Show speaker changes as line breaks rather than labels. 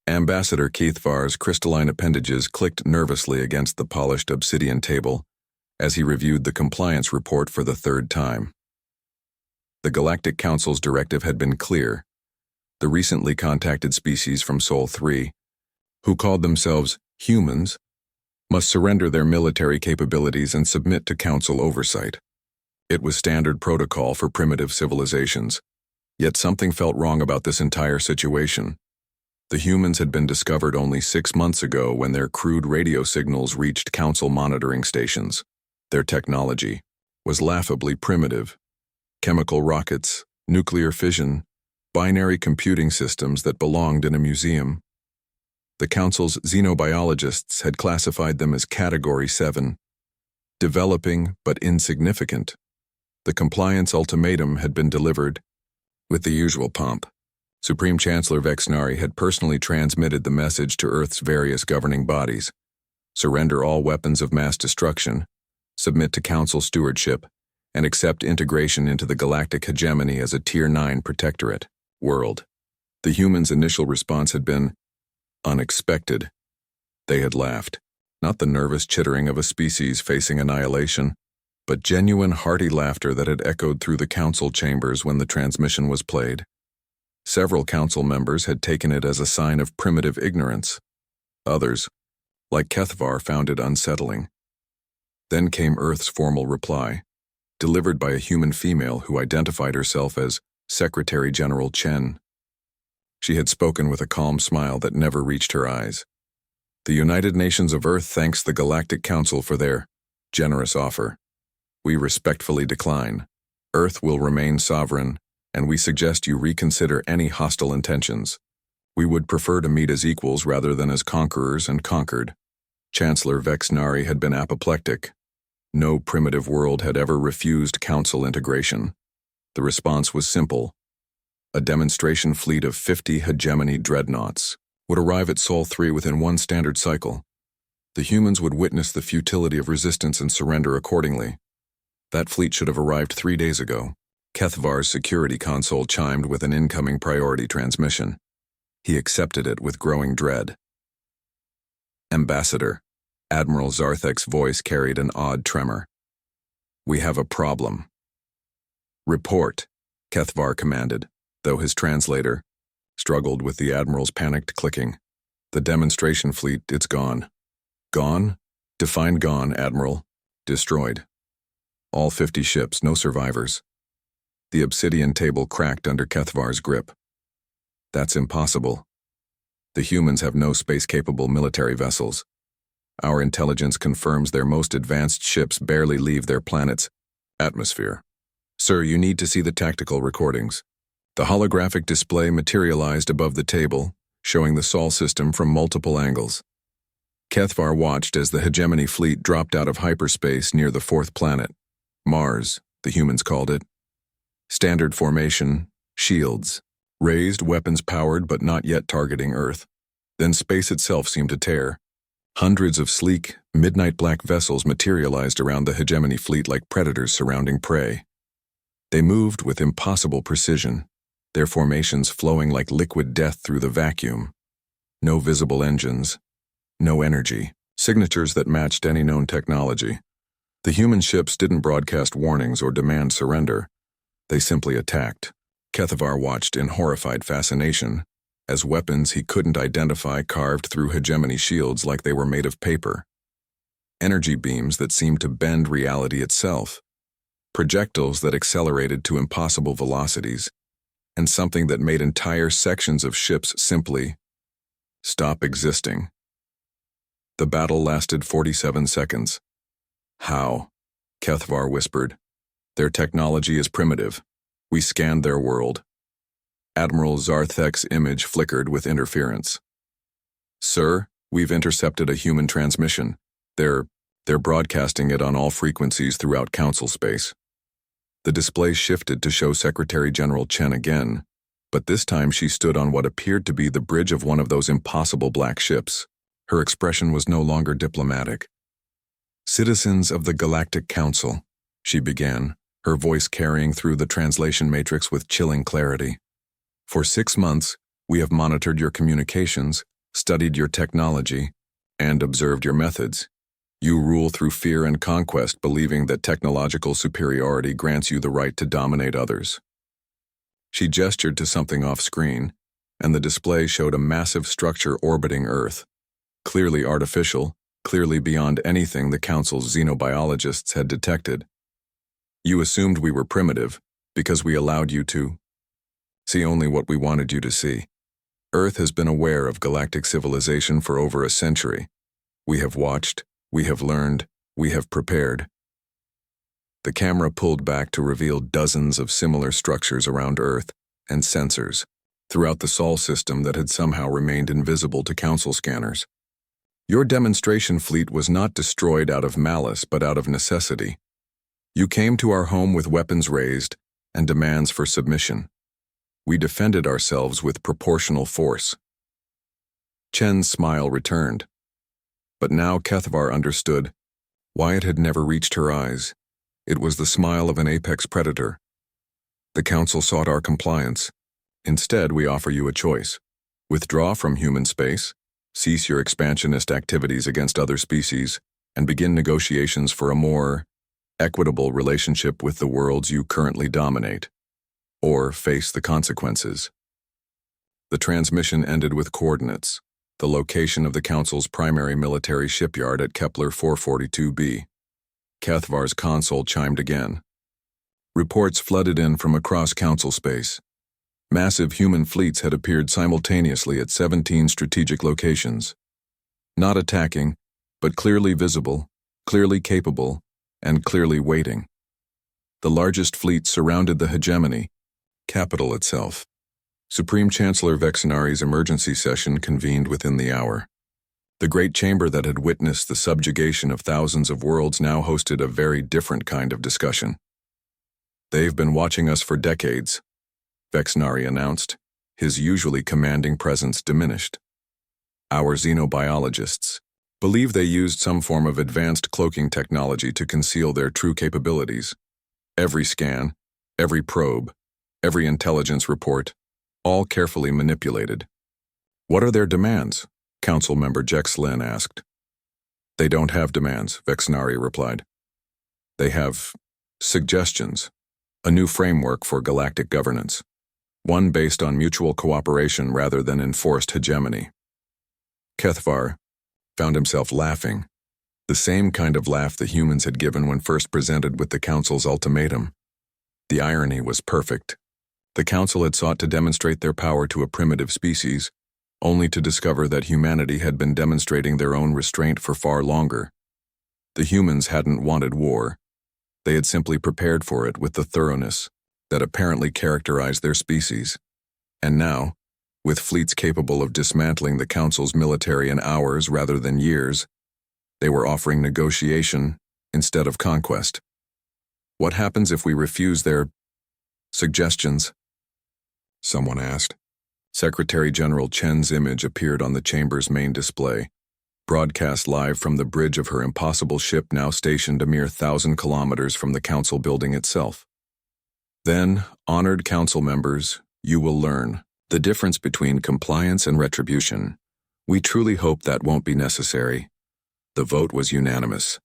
Ambassador Keithvar's crystalline appendages clicked nervously against the polished obsidian table as he reviewed the compliance report for the third time. The Galactic Council's directive had been clear. The recently contacted species from Sol 3, who called themselves humans, must surrender their military capabilities and submit to Council oversight. It was standard protocol for primitive civilizations, yet something felt wrong about this entire situation. The humans had been discovered only 6 months ago when their crude radio signals reached Council monitoring stations. Their technology was laughably primitive. Chemical rockets, nuclear fission, binary computing systems that belonged in a museum. The Council's xenobiologists had classified them as Category 7, developing but insignificant. The compliance ultimatum had been delivered with the usual pomp. Supreme Chancellor Vexnari had personally transmitted the message to Earth's various governing bodies. Surrender all weapons of mass destruction, submit to Council stewardship, and accept integration into the galactic hegemony as a Tier 9 protectorate world. The humans' initial response had been unexpected. They had laughed, not the nervous chittering of a species facing annihilation, but genuine hearty laughter that had echoed through the Council chambers when the transmission was played. Several Council members had taken it as a sign of primitive ignorance. Others, like Keithvar, found it unsettling. Then came Earth's formal reply, delivered by a human female who identified herself as Secretary General Chen. She had spoken with a calm smile that never reached her eyes. The United Nations of Earth thanks the Galactic Council for their generous offer. We respectfully decline. Earth will remain sovereign, and we suggest you reconsider any hostile intentions. We would prefer to meet as equals rather than as conquerors and conquered. Chancellor Vexnari had been apoplectic. No primitive world had ever refused Council integration. The response was simple. A demonstration fleet of 50 hegemony dreadnoughts would arrive at Sol 3 within one standard cycle. The humans would witness the futility of resistance and surrender accordingly. That fleet should have arrived 3 days ago. Keithvar's security console chimed with an incoming priority transmission. He accepted it with growing dread. Ambassador, Admiral Zarthek's voice carried an odd tremor. We have a problem. Report, Keithvar commanded, though his translator struggled with the Admiral's panicked clicking. The demonstration fleet, it's gone. Gone? Define gone, Admiral. Destroyed. All 50 ships, no survivors. The obsidian table cracked under Keithvar's grip. That's impossible. The humans have no space-capable military vessels. Our intelligence confirms their most advanced ships barely leave their planet's atmosphere. Sir, you need to see the tactical recordings. The holographic display materialized above the table, showing the Sol system from multiple angles. Keithvar watched as the hegemony fleet dropped out of hyperspace near the fourth planet, Mars, the humans called it. Standard formation, shields, raised weapons powered but not yet targeting Earth. Then space itself seemed to tear. Hundreds of sleek, midnight black vessels materialized around the hegemony fleet like predators surrounding prey. They moved with impossible precision, their formations flowing like liquid death through the vacuum. No visible engines, no energy, signatures that matched any known technology. The human ships didn't broadcast warnings or demand surrender. They simply attacked. Keithvar watched in horrified fascination as weapons he couldn't identify carved through hegemony shields like they were made of paper. Energy beams that seemed to bend reality itself. Projectiles that accelerated to impossible velocities. And something that made entire sections of ships simply stop existing. The battle lasted 47 seconds. How? Keithvar whispered. Their technology is primitive. We scanned their world. Admiral Zarthek's image flickered with interference. Sir, we've intercepted a human transmission. They're broadcasting it on all frequencies throughout Council space. The display shifted to show Secretary General Chen again, but this time she stood on what appeared to be the bridge of one of those impossible black ships. Her expression was no longer diplomatic. Citizens of the Galactic Council, she began, her voice carrying through the translation matrix with chilling clarity. For 6 months, we have monitored your communications studied your technology, and observed your methods. You rule through fear and conquest, believing that technological superiority grants you the right to dominate others. She gestured to something off-screen, and the display showed a massive structure orbiting Earth, clearly artificial, clearly beyond anything the Council's xenobiologists had detected. You assumed we were primitive because we allowed you to see only what we wanted you to see. Earth has been aware of galactic civilization for over a century. We have watched, we have learned, we have prepared. The camera pulled back to reveal dozens of similar structures around Earth and sensors throughout the Sol system that had somehow remained invisible to Council scanners. Your demonstration fleet was not destroyed out of malice but out of necessity. You came to our home with weapons raised and demands for submission. We defended ourselves with proportional force. Chen's smile returned. But now Kethvar understood why it had never reached her eyes. It was the smile of an apex predator. The Council sought our compliance. Instead, we offer you a choice. Withdraw from human space, cease your expansionist activities against other species, and begin negotiations for a more equitable relationship with the worlds you currently dominate, or face the consequences. The transmission ended with coordinates, the location of the Council's primary military shipyard at Kepler 442b. Kethvar's console chimed again. Reports flooded in from across Council space. Massive human fleets had appeared simultaneously at 17 strategic locations. Not attacking, but clearly visible, clearly capable, and clearly waiting. The largest fleet surrounded the hegemony, capital itself. Supreme Chancellor Vexenari's emergency session convened within the hour. The great chamber that had witnessed the subjugation of thousands of worlds now hosted a very different kind of discussion. They've been watching us for decades, Vexenari announced, his usually commanding presence diminished. Our xenobiologists believe they used some form of advanced cloaking technology to conceal their true capabilities. Every scan, every probe, every intelligence report, all carefully manipulated. What are their demands? Council member Jex Lin asked. They don't have demands, Vexenari replied. They have suggestions, a new framework for galactic governance, one based on mutual cooperation rather than enforced hegemony. Kethvar found himself laughing, the same kind of laugh the humans had given when first presented with the Council's ultimatum. The irony was perfect. The Council had sought to demonstrate their power to a primitive species, only to discover that humanity had been demonstrating their own restraint for far longer. The humans hadn't wanted war. They had simply prepared for it with the thoroughness that apparently characterized their species. And now, with fleets capable of dismantling the Council's military in hours rather than years, they were offering negotiation instead of conquest. What happens if we refuse their suggestions? Someone asked. Secretary General Chen's image appeared on the chamber's main display, broadcast live from the bridge of her impossible ship now stationed a mere 1,000 kilometers from the Council building itself. Then, honored Council members, you will learn the difference between compliance and retribution. We truly hope that won't be necessary. The vote was unanimous.